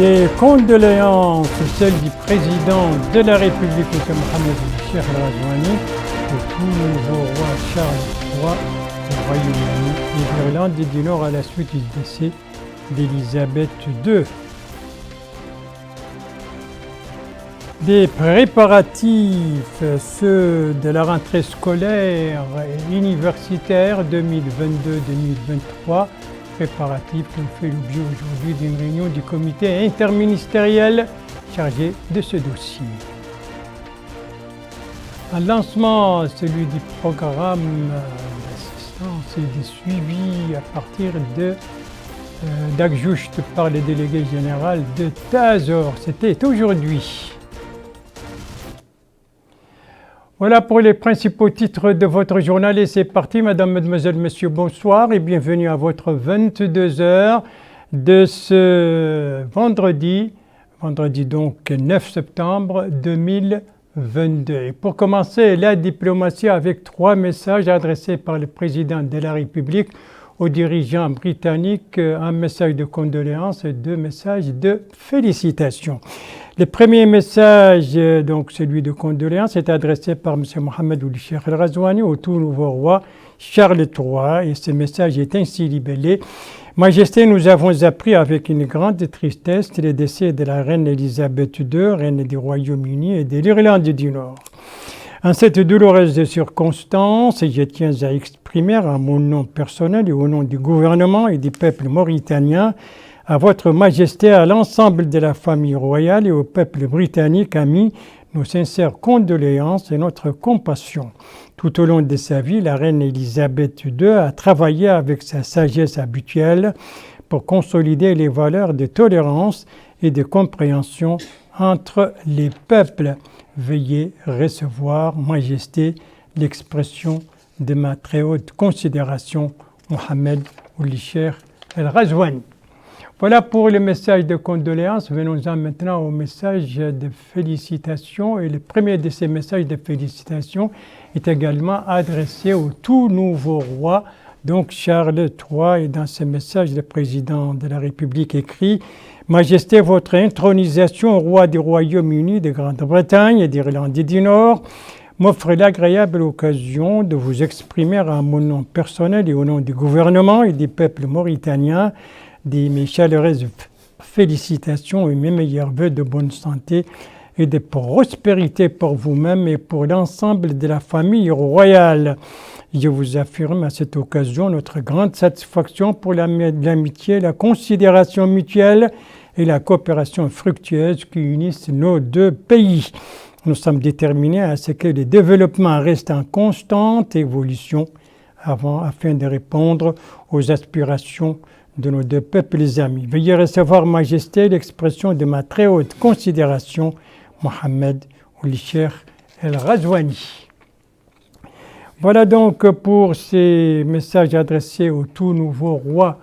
Des condoléances, celles du président de la République, M. Mohamed Cheikh El-Razouani, au tout nouveau roi Charles III du Royaume-Uni et d'Irlande du Nord à la suite du décès d'Élisabeth II. Des préparatifs, ceux de la rentrée scolaire et universitaire 2022-2023, préparatifs qui ont fait l'objet aujourd'hui d'une réunion du comité interministériel chargé de ce dossier. Un lancement, celui du programme d'assistance et de suivi à partir d'Agjucht par le délégué général de Tazor, c'était aujourd'hui. Voilà pour les principaux titres de votre journal et c'est parti, Madame, Mademoiselle, Monsieur, bonsoir et bienvenue à votre 22h de ce vendredi donc 9 septembre 2022. Et pour commencer, la diplomatie avec 3 messages adressés par le président de la République aux dirigeants britanniques, un message de condoléances et 2 messages de félicitations. Le premier message, donc celui de condoléances, est adressé par M. Mohamed Cheikh El-Razouani au tout nouveau roi Charles III et ce message est ainsi libellé. Majesté, nous avons appris avec une grande tristesse le décès de la reine Élisabeth II, reine du Royaume-Uni et de l'Irlande du Nord. En cette douloureuse circonstance, je tiens à exprimer à mon nom personnel et au nom du gouvernement et du peuple mauritanien, à votre Majesté, à l'ensemble de la famille royale et au peuple britannique amis, nos sincères condoléances et notre compassion. Tout au long de sa vie, la reine Élisabeth II a travaillé avec sa sagesse habituelle pour consolider les valeurs de tolérance et de compréhension entre les peuples. Veuillez recevoir, Majesté, l'expression de ma très haute considération, Mohamed Cheikh El-Razouani. Voilà pour le message de condoléances. Venons-en maintenant au message de félicitations. Et le premier de ces messages de félicitations est également adressé au tout nouveau roi, donc Charles III. Et dans ce message, le président de la République écrit « Majesté, votre intronisation au roi du Royaume-Uni, de Grande-Bretagne et d'Irlande du Nord m'offre l'agréable occasion de vous exprimer à mon nom personnel et au nom du gouvernement et du peuple mauritanien mes chaleureuses félicitations et mes meilleurs vœux de bonne santé et de prospérité pour vous-même et pour l'ensemble de la famille royale. Je vous affirme à cette occasion notre grande satisfaction pour l'amitié, la considération mutuelle et la coopération fructueuse qui unissent nos 2 pays. Nous sommes déterminés à ce que le développement reste en constante évolution afin de répondre aux aspirations de nos 2 peuples amis. Veuillez recevoir, Majesté, l'expression de ma très haute considération, Mohamed Cheikh El-Razouani. Voilà donc pour ces messages adressés au tout nouveau roi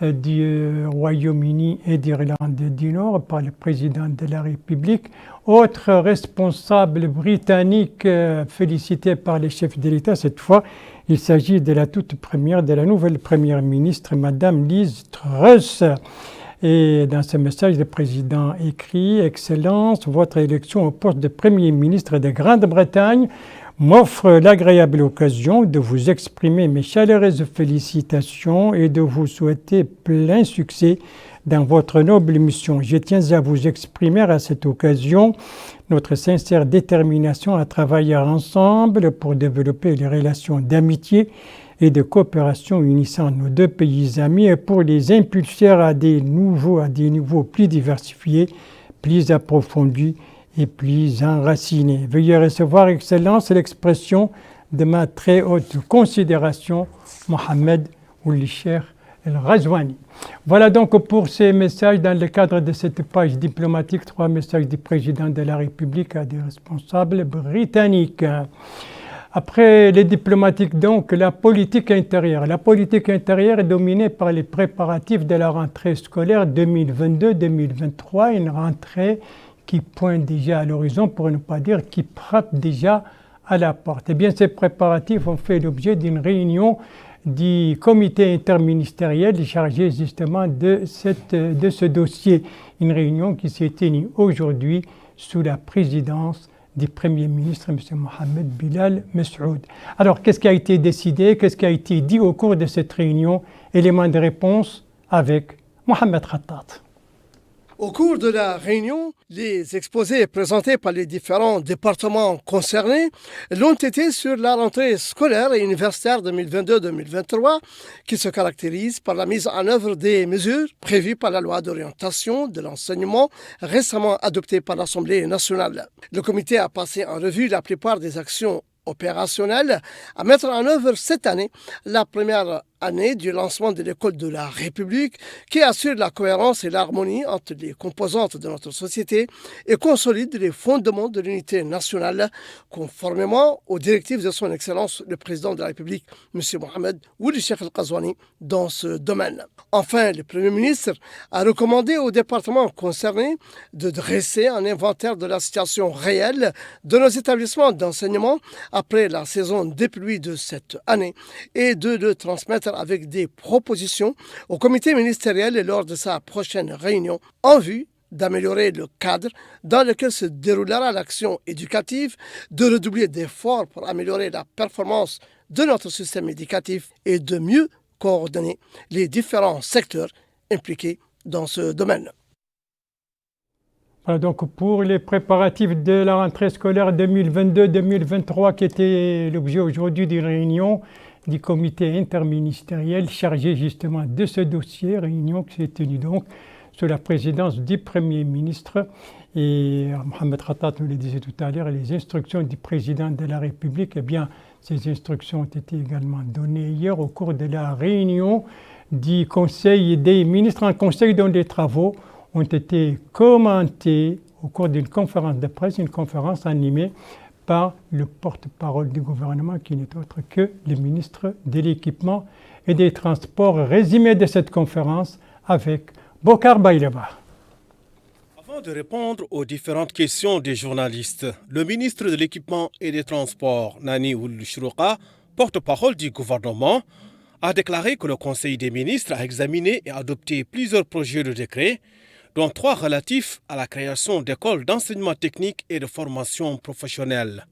du Royaume-Uni et d'Irlande du Nord par le président de la République. Autre responsable britannique félicité par les chefs de l'État, cette fois, il s'agit de la toute première, de la nouvelle première ministre, Madame Liz Truss. Et dans ce message, le président écrit « Excellence, votre élection au poste de Premier ministre de Grande-Bretagne m'offre l'agréable occasion de vous exprimer mes chaleureuses félicitations et de vous souhaiter plein succès dans votre noble mission. Je tiens à vous exprimer à cette occasion notre sincère détermination à travailler ensemble pour développer les relations d'amitié et de coopération unissant nos 2 pays amis et pour les impulser à des niveaux plus diversifiés, plus approfondis et plus enracinés. Veuillez recevoir, Excellence, l'expression de ma très haute considération, Mohamed Cheikh El-Razouani. Voilà donc pour ces messages dans le cadre de cette page diplomatique, 3 messages du président de la République à des responsables britanniques. Après les diplomatiques, donc, la politique intérieure. La politique intérieure est dominée par les préparatifs de la rentrée scolaire 2022-2023, une rentrée qui pointe déjà à l'horizon, pour ne pas dire qui frappe déjà à la porte. Eh bien, ces préparatifs ont fait l'objet d'une réunion du comité interministériel chargé justement de ce dossier. Une réunion qui s'est tenue aujourd'hui sous la présidence du Premier ministre, M. Mohamed Bilal Messoud. Alors, qu'est-ce qui a été décidé? Qu'est-ce qui a été dit au cours de cette réunion? Élément de réponse avec Mohamed Khattat. Au cours de la réunion, les exposés présentés par les différents départements concernés l'ont été sur la rentrée scolaire et universitaire 2022-2023 qui se caractérise par la mise en œuvre des mesures prévues par la loi d'orientation de l'enseignement récemment adoptée par l'Assemblée nationale. Le comité a passé en revue la plupart des actions opérationnelles à mettre en œuvre cette année, la première année du lancement de l'école de la République qui assure la cohérence et l'harmonie entre les composantes de notre société et consolide les fondements de l'unité nationale conformément aux directives de son Excellence le Président de la République, M. Mohamed Ould Cheikh Al-Qazouani, dans ce domaine. Enfin, le Premier ministre a recommandé aux départements concernés de dresser un inventaire de la situation réelle de nos établissements d'enseignement après la saison des pluies de cette année et de le transmettre avec des propositions au comité ministériel lors de sa prochaine réunion en vue d'améliorer le cadre dans lequel se déroulera l'action éducative, de redoubler d'efforts pour améliorer la performance de notre système éducatif et de mieux coordonner les différents secteurs impliqués dans ce domaine. Voilà donc pour les préparatifs de la rentrée scolaire 2022-2023 qui était l'objet aujourd'hui d'une réunion du comité interministériel chargé justement de ce dossier, réunion qui s'est tenue donc sous la présidence du Premier ministre. Et Mohamed Khattat nous le disait tout à l'heure, les instructions du président de la République, eh bien, ces instructions ont été également données hier au cours de la réunion du Conseil des ministres, un conseil dont les travaux ont été commentés au cours d'une conférence de presse, une conférence animée par le porte-parole du gouvernement qui n'est autre que le ministre de l'Équipement et des Transports. Résumé de cette conférence avec Bokar Baïleba. Avant de répondre aux différentes questions des journalistes, le ministre de l'Équipement et des Transports, Nani Ould Chrouqa, porte-parole du gouvernement, a déclaré que le Conseil des ministres a examiné et adopté plusieurs projets de décret, dont 3 relatifs à la création d'écoles d'enseignement technique et de formation professionnelle.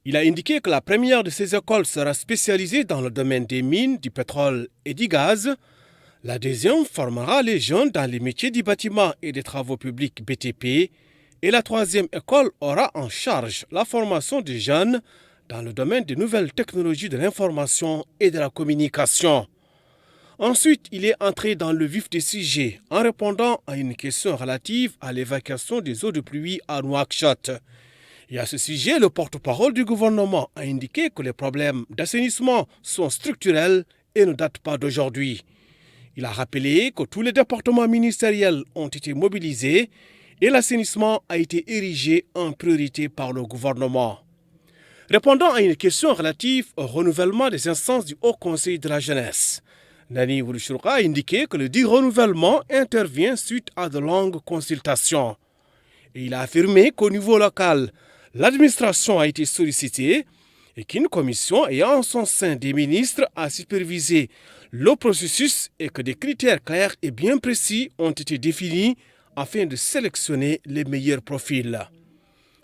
Il a indiqué que la première de ces écoles sera spécialisée dans le domaine des mines, du pétrole et du gaz. La deuxième formera les jeunes dans les métiers du bâtiment et des travaux publics BTP. Et la troisième école aura en charge la formation des jeunes dans le domaine des nouvelles technologies de l'information et de la communication. Ensuite, il est entré dans le vif des sujets en répondant à une question relative à l'évacuation des eaux de pluie à Nouakchott. Et à ce sujet, le porte-parole du gouvernement a indiqué que les problèmes d'assainissement sont structurels et ne datent pas d'aujourd'hui. Il a rappelé que tous les départements ministériels ont été mobilisés et l'assainissement a été érigé en priorité par le gouvernement. Répondant à une question relative au renouvellement des instances du Haut Conseil de la jeunesse, Nani Ould Chrouqa a indiqué que le dit renouvellement intervient suite à de longues consultations. Et il a affirmé qu'au niveau local, l'administration a été sollicitée et qu'une commission ayant en son sein des ministres a supervisé le processus et que des critères clairs et bien précis ont été définis afin de sélectionner les meilleurs profils.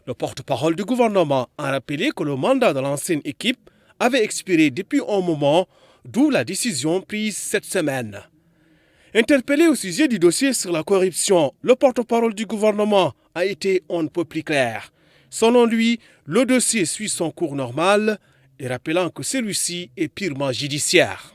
Le porte-parole du gouvernement a rappelé que le mandat de l'ancienne équipe avait expiré depuis un moment, d'où la décision prise cette semaine. Interpellé au sujet du dossier sur la corruption, le porte-parole du gouvernement a été on ne peut plus clair. Selon lui, le dossier suit son cours normal et rappelant que celui-ci est purement judiciaire.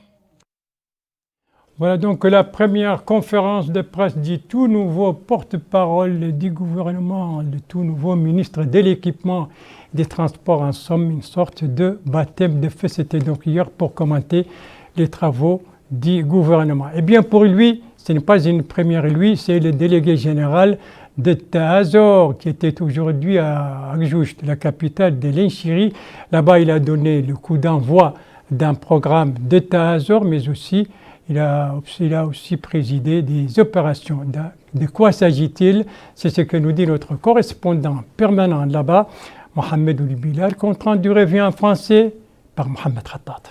Voilà donc la première conférence de presse du tout nouveau porte-parole du gouvernement, le tout nouveau ministre de l'Équipement des Transports, en somme une sorte de baptême de feu. C'était donc hier pour commenter les travaux du gouvernement. Eh bien pour lui, ce n'est pas une première, lui, c'est le délégué général de Tazor qui était aujourd'hui à Agjoujt, la capitale de l'Inchiri. Là-bas, il a donné le coup d'envoi d'un programme de Tazor, mais aussi il a aussi présidé des opérations. De quoi s'agit-il? C'est ce que nous dit notre correspondant permanent là-bas, Mohamed Ould Bilal, compte rendu revient en français par Mohamed Khattat.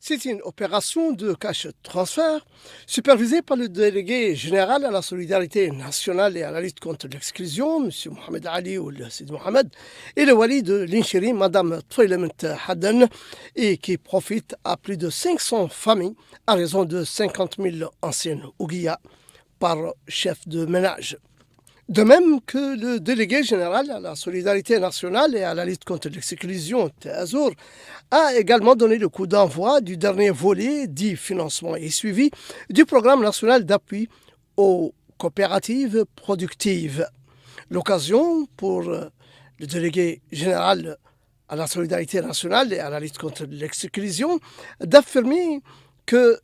C'est une opération de cash transfert supervisée par le délégué général à la solidarité nationale et à la lutte contre l'exclusion, M. Mohamed Ali ou le Sidi Mohamed, et le wali de l'Inchiri, Mme Toylement Hadden, et qui profite à plus de 500 familles à raison de 50 000 anciennes ouguiyas par chef de ménage. De même que le délégué général à la solidarité nationale et à la lutte contre l'exclusion, Théazour, a également donné le coup d'envoi du dernier volet dit financement et suivi du programme national d'appui aux coopératives productives. L'occasion pour le délégué général à la solidarité nationale et à la lutte contre l'exclusion d'affirmer que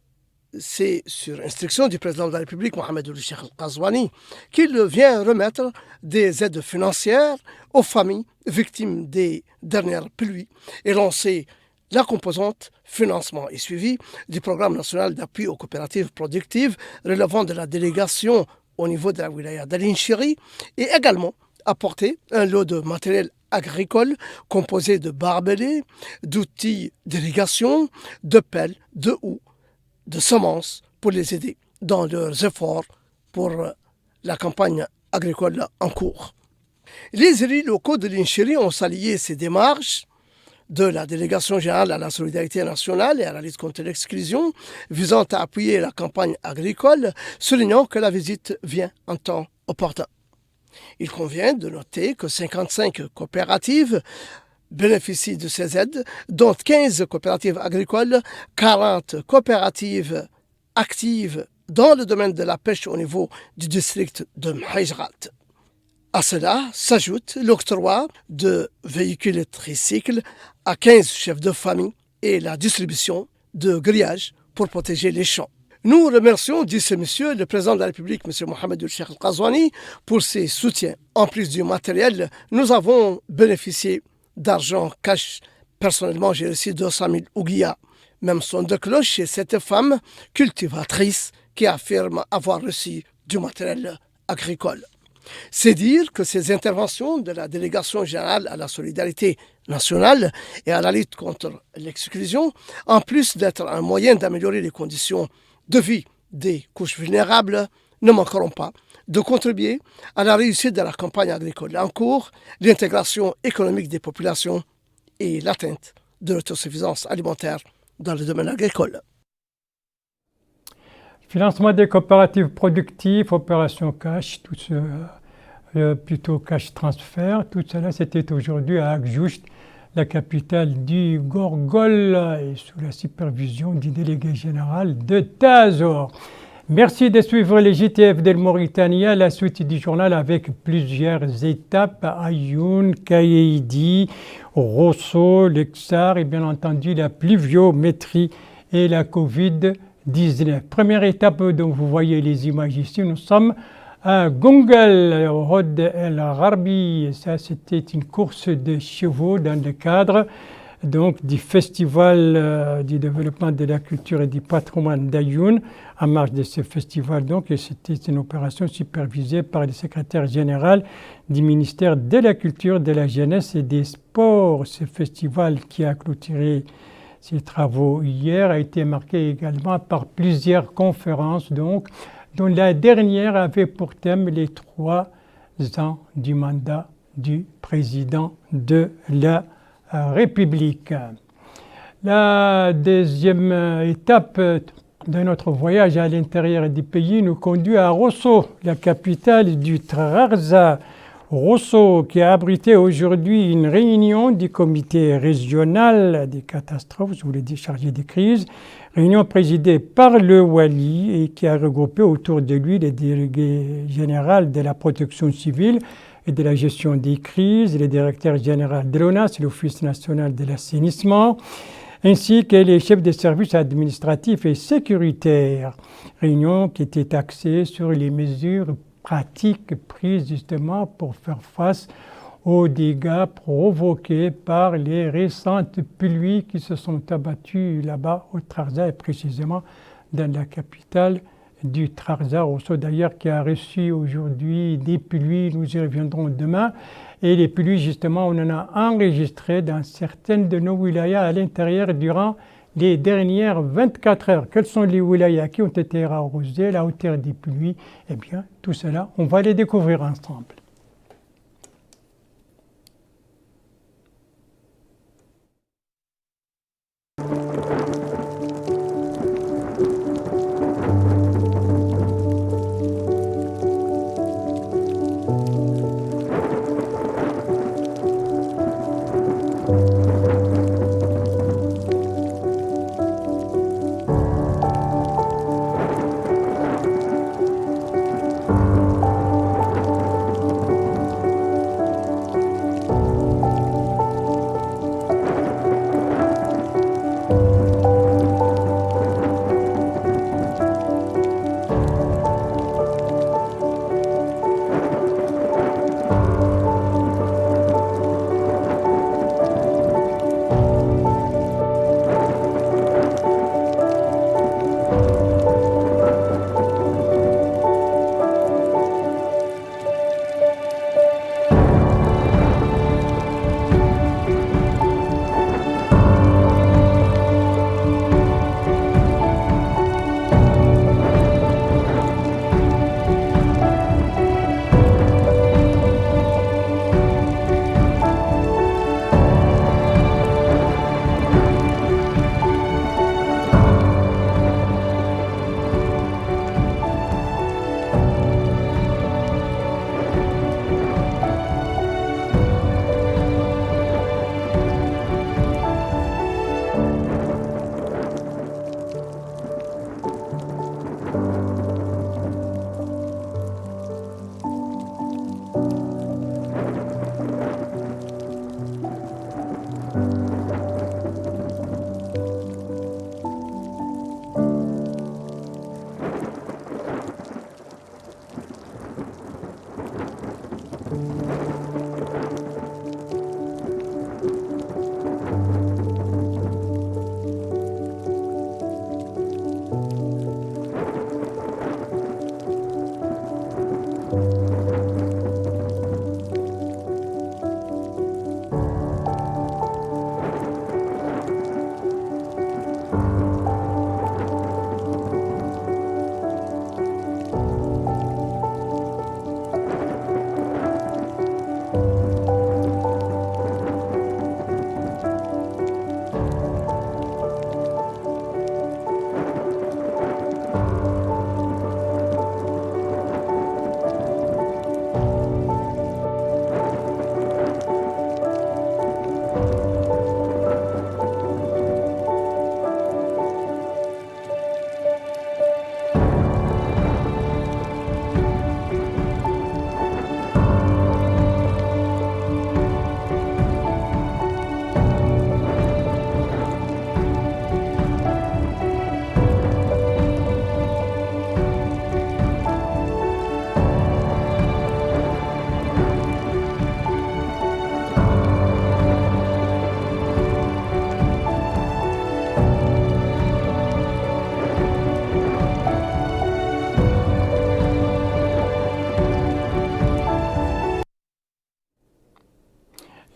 c'est sur instruction du président de la République, Mohamed Ould Cheikh Al-Qazouani, qu'il vient remettre des aides financières aux familles victimes des dernières pluies et lancer la composante financement et suivi du programme national d'appui aux coopératives productives relevant de la délégation au niveau de la wilaya d'Al-Inchiri et également apporter un lot de matériel agricole composé de barbelés, d'outils d'irrigation, de pelles, de houes, de semences pour les aider dans leurs efforts pour la campagne agricole en cours. Les élus locaux de l'Inchiri ont salué ces démarches de la délégation générale à la solidarité nationale et à la lutte contre l'exclusion visant à appuyer la campagne agricole, soulignant que la visite vient en temps opportun. Il convient de noter que 55 coopératives bénéficient de ces aides, dont 15 coopératives agricoles, 40 coopératives actives dans le domaine de la pêche au niveau du district de Mhajrat. À cela s'ajoute l'octroi de véhicules tricycles à 15 chefs de famille et la distribution de grillages pour protéger les champs. Nous remercions, dit ce monsieur, le président de la République, M. Mohamed Ould Cheikh Al-Qazouani, pour ses soutiens. En plus du matériel, nous avons bénéficié d'argent cash. Personnellement, j'ai reçu 200 000 ouguiyas. Même son de cloche chez cette femme cultivatrice qui affirme avoir reçu du matériel agricole. C'est dire que ces interventions de la délégation générale à la solidarité nationale et à la lutte contre l'exclusion, en plus d'être un moyen d'améliorer les conditions de vie des couches vulnérables, ne manqueront pas de contribuer à la réussite de la campagne agricole en cours, l'intégration économique des populations et l'atteinte de l'autosuffisance alimentaire dans le domaine agricole. Financement des coopératives productives, opération cash, tout ce, plutôt cash transfert, tout cela c'était aujourd'hui à Agjoust, la capitale du Gorgol, et sous la supervision du délégué général de Tazor. Merci de suivre les JTF de Mauritanie, la suite du journal avec plusieurs étapes, Ayoun, Kayeidi, Rosso, Lexar et bien entendu la pluviométrie et la Covid-19. Première étape dont vous voyez les images ici, nous sommes à Gongal, au Rod El Gharbi. Ça, c'était une course de chevaux dans le cadre donc du festival du développement de la culture et du patrimoine d'Ayoun. En marge de ce festival, donc, et c'était une opération supervisée par le secrétaire général du ministère de la Culture, de la Jeunesse et des Sports. Ce festival qui a clôturé ses travaux hier a été marqué également par plusieurs conférences, donc, dont la dernière avait pour thème les 3 ans du mandat du président de la République. La deuxième étape de notre voyage à l'intérieur du pays nous conduit à Rosso, la capitale du Trarza. Rosso qui a abrité aujourd'hui une réunion du comité régional des catastrophes, je vous l'ai dit, chargé des crises, réunion présidée par le Wali et qui a regroupé autour de lui les délégués généraux de la protection civile et de la gestion des crises, le directeur général de l'ONAS, l'Office national de l'assainissement, ainsi que les chefs des services administratifs et sécuritaires. Réunion qui était axée sur les mesures pratiques prises justement pour faire face aux dégâts provoqués par les récentes pluies qui se sont abattues là-bas au Trarza et précisément dans la capitale du Trarza, Rosso d'ailleurs, qui a reçu aujourd'hui des pluies, nous y reviendrons demain. Et les pluies, justement, on en a enregistré dans certaines de nos wilayas à l'intérieur durant les dernières 24 heures. Quels sont les wilayas qui ont été arrosés, la hauteur des pluies? Eh bien, tout cela, on va les découvrir ensemble.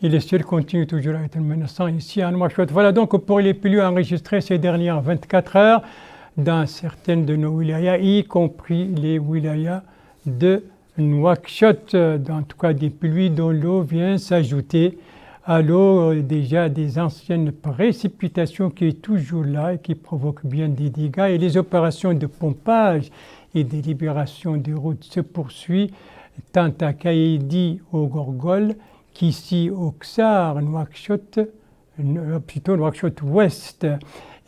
Et les ciels continuent toujours à être menaçants ici à Nouakchott. Voilà donc pour les pluies enregistrées ces dernières 24 heures dans certaines de nos wilayas, y compris les wilayas de Nouakchott. En tout cas des pluies dont l'eau vient s'ajouter à l'eau déjà des anciennes précipitations qui est toujours là et qui provoque bien des dégâts. Et les opérations de pompage et de libération des routes se poursuivent tant à Kaïdi au Gorgol qu'ici au Ksar, Nouakchott, plutôt Nouakchott Ouest.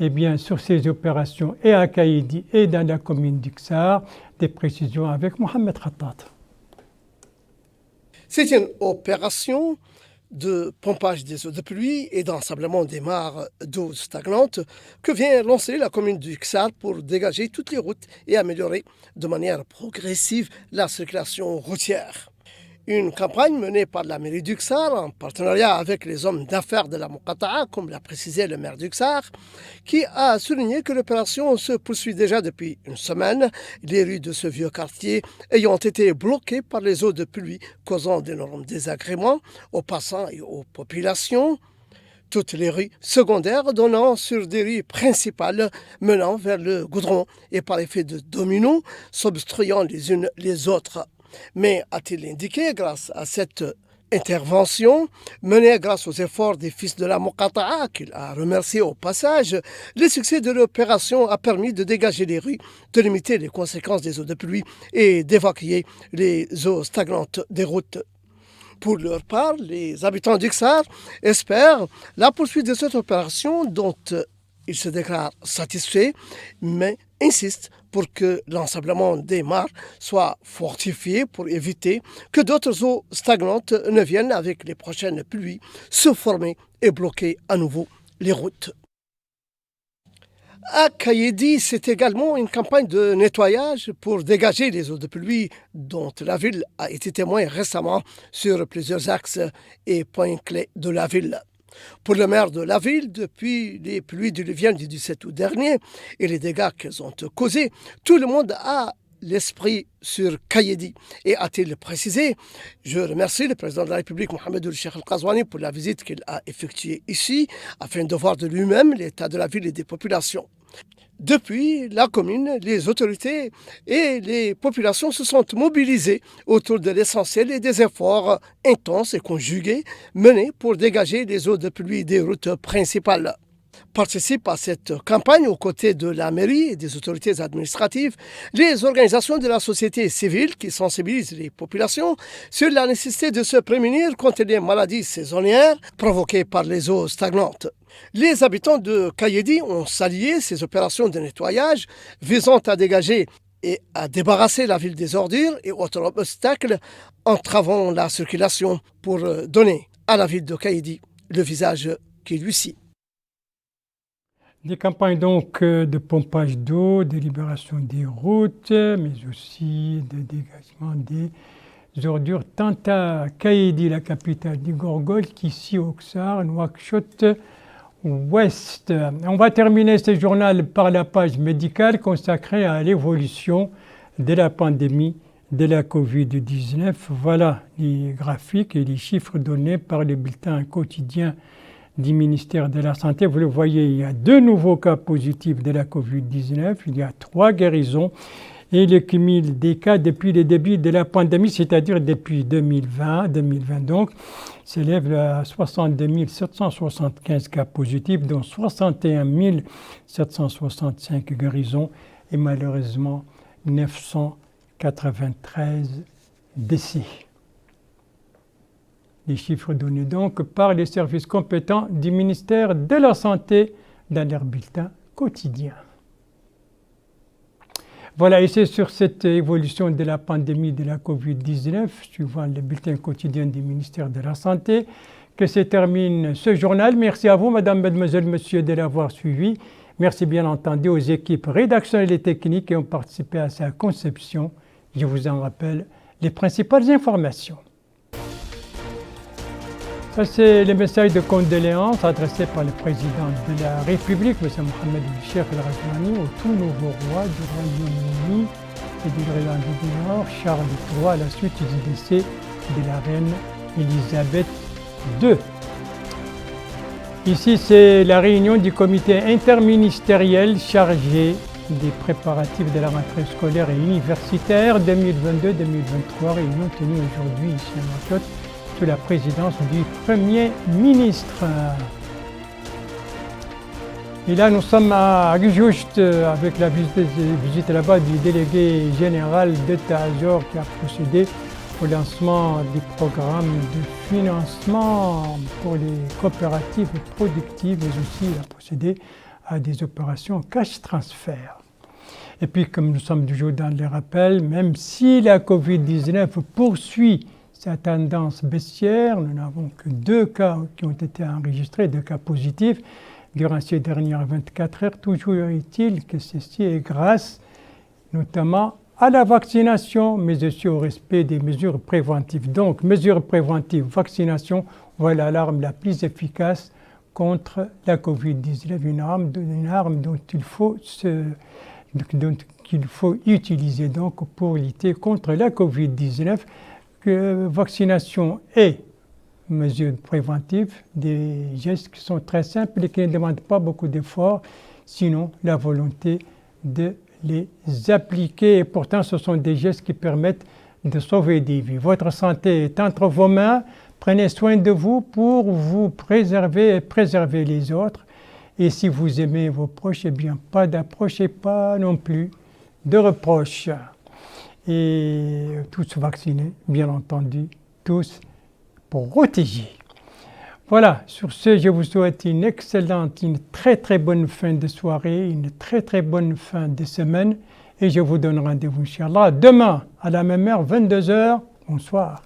Eh bien, sur ces opérations et à Kaïdi et dans la commune du Ksar, des précisions avec Mohamed Khattat. C'est une opération de pompage des eaux de pluie et d'ensablement des mares d'eau stagnante que vient lancer la commune du Ksar pour dégager toutes les routes et améliorer de manière progressive la circulation routière. Une campagne menée par la mairie du Ksar en partenariat avec les hommes d'affaires de la Muqata'a, comme l'a précisé le maire du Ksar, qui a souligné que l'opération se poursuit déjà depuis une semaine, les rues de ce vieux quartier ayant été bloquées par les eaux de pluie, causant d'énormes désagréments aux passants et aux populations. Toutes les rues secondaires donnant sur des rues principales menant vers le goudron et par effet de domino s'obstruant les unes les autres. Mais a-t-il indiqué, grâce à cette intervention menée grâce aux efforts des fils de la Muqata'a, qu'il a remercié au passage, le succès de l'opération a permis de dégager les rues, de limiter les conséquences des eaux de pluie et d'évacuer les eaux stagnantes des routes. Pour leur part, les habitants d'Iksar espèrent la poursuite de cette opération dont ils se déclarent satisfaits, mais insistent pour que l'ensablement des mares soit fortifié pour éviter que d'autres eaux stagnantes ne viennent avec les prochaines pluies se former et bloquer à nouveau les routes. À Kayedi, c'est également une campagne de nettoyage pour dégager les eaux de pluie dont la ville a été témoin récemment sur plusieurs axes et points clés de la ville. Pour le maire de la ville, depuis les pluies diluviennes du 17 août dernier et les dégâts qu'elles ont causés, tout le monde a l'esprit sur Kayedi. Et a-t-il précisé, je remercie le président de la République, Mohamed Cheikh Al-Qazouani, pour la visite qu'il a effectuée ici, afin de voir de lui-même l'état de la ville et des populations. Depuis la commune, les autorités et les populations se sont mobilisées autour de l'essentiel et des efforts intenses et conjugués menés pour dégager les eaux de pluie des routes principales. Participent à cette campagne aux côtés de la mairie et des autorités administratives les organisations de la société civile qui sensibilisent les populations sur la nécessité de se prémunir contre les maladies saisonnières provoquées par les eaux stagnantes. Les habitants de Kayedi ont salué ces opérations de nettoyage visant à dégager et à débarrasser la ville des ordures et autres obstacles entravant la circulation pour donner à la ville de Kayedi le visage qui lui sied. Des campagnes donc de pompage d'eau, de libération des routes, mais aussi de dégagement des ordures tant à Kayedi, la capitale du Gorgol, qu'ici au Ksar, Nouakchott Ouest. On va terminer ce journal par la page médicale consacrée à l'évolution de la pandémie de la Covid-19. Voilà les graphiques et les chiffres donnés par le bulletin quotidien du ministère de la Santé. Vous le voyez, il y a 2 nouveaux cas positifs de la Covid-19, il y a 3 guérisons et le cumul des cas depuis le début de la pandémie, c'est-à-dire depuis 2020 donc, s'élève à 62 775 cas positifs, dont 61 765 guérisons et malheureusement 993 décès. Les chiffres donnés donc par les services compétents du ministère de la Santé dans leur bulletin quotidien. Voilà, et c'est sur cette évolution de la pandémie de la Covid-19, suivant le bulletin quotidien du ministère de la Santé, que se termine ce journal. Merci à vous, mesdames, mesdemoiselles, messieurs, de l'avoir suivi. Merci bien entendu aux équipes rédactionnelles et techniques qui ont participé à sa conception. Je vous en rappelle les principales informations. Ça, c'est le message de condoléances adressé par le président de la République, M. Mohamed Cheikh Al-Qazouani, au tout nouveau roi du Royaume-Uni et de l'Irlande du Nord, Charles III, à la suite du décès de la reine Elisabeth II. Ici, c'est la réunion du comité interministériel chargé des préparatifs de la rentrée scolaire et universitaire 2022-2023, réunion tenue aujourd'hui ici à Nouakchott, sous la présidence du Premier ministre. Et là, nous sommes à juste avec la visite là-bas du délégué général d'État-major qui a procédé au lancement des programmes de financement pour les coopératives productives, mais aussi il a procédé à des opérations cash transfert. Et puis, comme nous sommes toujours dans les rappels, même si la Covid-19 poursuit sa tendance baissière, nous n'avons que 2 cas qui ont été enregistrés, 2 cas positifs durant ces dernières 24 heures. Toujours est-il que ceci est grâce notamment à la vaccination, mais aussi au respect des mesures préventives. Donc, mesures préventives, vaccination, voilà l'arme la plus efficace contre la Covid-19, une arme dont il faut utiliser donc pour lutter contre la Covid-19. Vaccination et mesures préventives, des gestes qui sont très simples et qui ne demandent pas beaucoup d'efforts, sinon la volonté de les appliquer. Et pourtant, ce sont des gestes qui permettent de sauver des vies. Votre santé est entre vos mains. Prenez soin de vous pour vous préserver et préserver les autres. Et si vous aimez vos proches, eh bien, pas d'approche et pas non plus de reproches. Et tous vaccinés, bien entendu, tous protégés. Voilà, sur ce, je vous souhaite une excellente, une très très bonne fin de soirée, une très très bonne fin de semaine. Et je vous donne rendez-vous, Inch'Allah, demain à la même heure, 22h. Bonsoir.